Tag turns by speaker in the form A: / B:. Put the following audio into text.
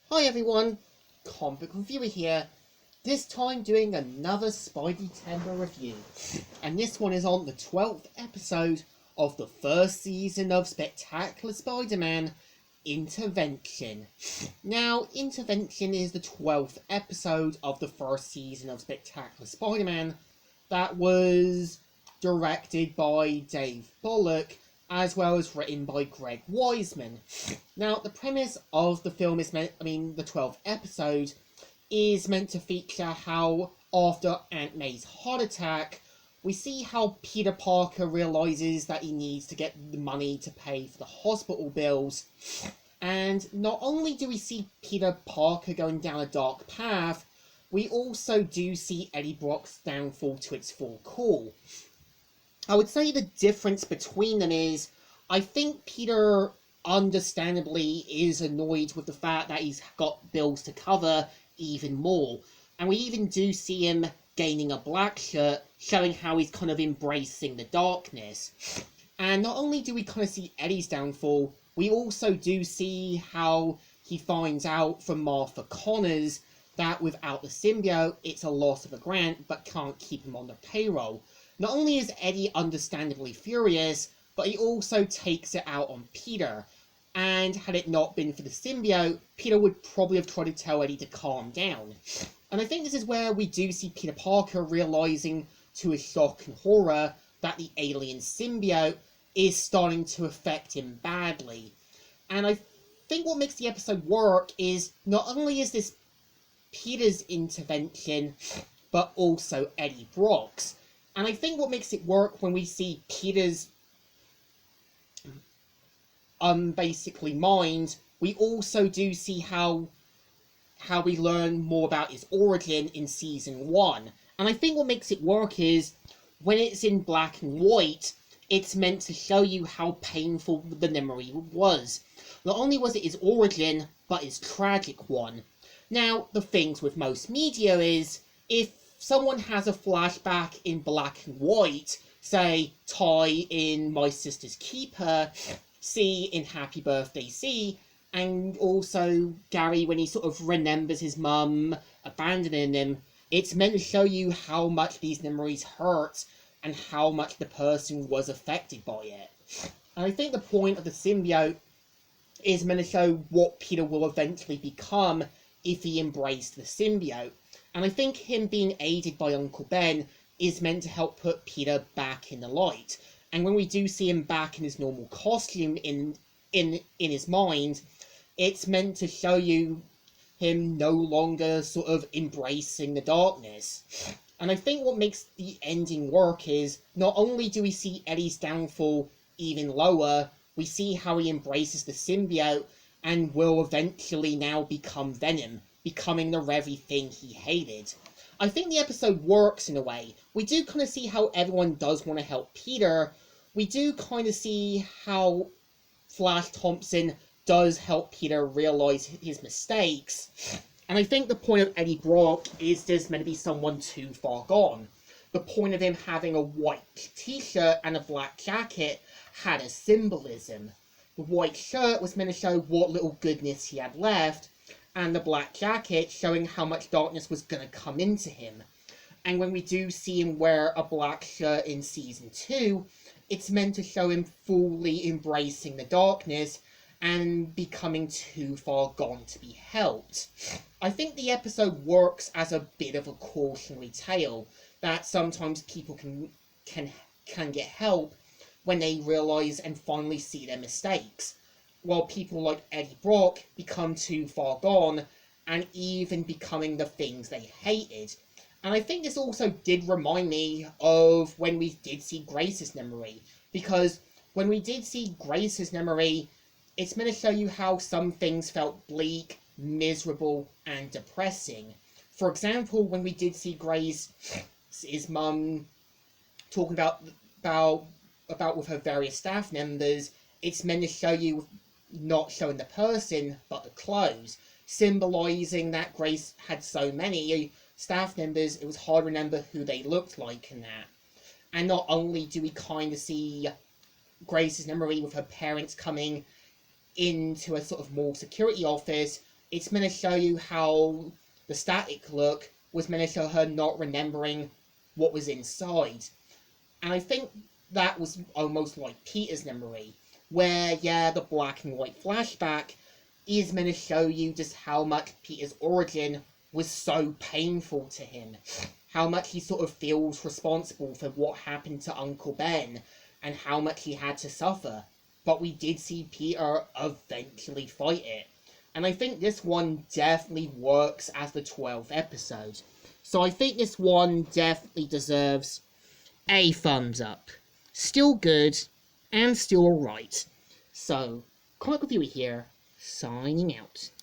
A: Hi everyone, Comic Reviewer here, this time doing another Spidey-tember review, and this one is on the 12th episode of the first season of Spectacular Spider-Man, Intervention. Now, Intervention is the 12th episode of the first season of Spectacular Spider-Man that was directed by Dave Bullock, as well as written by Greg Weisman. Now, the premise of the film is the 12th episode, is meant to feature how, after Aunt May's heart attack, we see how Peter Parker realizes that he needs to get the money to pay for the hospital bills. And not only do we see Peter Parker going down a dark path, we also do see Eddie Brock's downfall to its full core. I would say the difference between them is, I think Peter understandably is annoyed with the fact that he's got bills to cover even more. And we even do see him gaining a black shirt, showing how he's kind of embracing the darkness. And not only do we kind of see Eddie's downfall, we also do see how he finds out from Martha Connors that without the symbiote, it's a loss of a grant, but can't keep him on the payroll. Not only is Eddie understandably furious, but he also takes it out on Peter. And had it not been for the symbiote, Peter would probably have tried to tell Eddie to calm down. And I think this is where we do see Peter Parker realizing, to his shock and horror, that the alien symbiote is starting to affect him badly. And I think what makes the episode work is, not only is this Peter's intervention, but also Eddie Brock's. And I think what makes it work when we see Peter's basically mind, we also do see how we learn more about his origin in season 1. And I think what makes it work is, when it's in black and white, it's meant to show you how painful the memory was. Not only was it his origin, but his tragic one. Now, the things with most media is, if someone has a flashback in black and white, say Ty in My Sister's Keeper, C in Happy Birthday C, and also Gary when he sort of remembers his mum abandoning him, it's meant to show you how much these memories hurt and how much the person was affected by it. And I think the point of the symbiote is meant to show what Peter will eventually become if he embraced the symbiote. And I think him being aided by Uncle Ben is meant to help put Peter back in the light. And when we do see him back in his normal costume in his mind, it's meant to show you him no longer sort of embracing the darkness. And I think what makes the ending work is, not only do we see Eddie's downfall even lower, we see how he embraces the symbiote and will eventually now become Venom, becoming the very thing he hated. I think the episode works in a way. We do kind of see how everyone does want to help Peter. We do kind of see how Flash Thompson does help Peter realize his mistakes. And I think the point of Eddie Brock is there's meant to be someone too far gone. The point of him having a white t-shirt and a black jacket had a symbolism. The white shirt was meant to show what little goodness he had left, and the black jacket showing how much darkness was going to come into him. And when we do see him wear a black shirt in season 2, it's meant to show him fully embracing the darkness and becoming too far gone to be helped. I think the episode works as a bit of a cautionary tale, that sometimes people can get help when they realize and finally see their mistakes, while people like Eddie Brock become too far gone and even becoming the things they hated. And I think this also did remind me of when we did see Grace's memory, because when we did see Grace's memory, it's meant to show you how some things felt bleak, miserable, and depressing. For example, when we did see Grace's mum talking about with her various staff members, it's meant to show you not showing the person, but the clothes, symbolising that Grace had so many staff members, it was hard to remember who they looked like and that. And not only do we kind of see Grace's memory with her parents coming into a sort of more security office, It's meant to show you how the static look was meant to show her not remembering what was inside. And I think that was almost like Peter's memory, where, yeah, the black and white flashback is meant to show you just how much Peter's origin was so painful to him. How much he sort of feels responsible for what happened to Uncle Ben, and how much he had to suffer. But we did see Peter eventually fight it. And I think this one definitely works as the 12th episode. So I think this one definitely deserves a thumbs up. Still good, and still alright. So, Comic Reviewer here, signing out.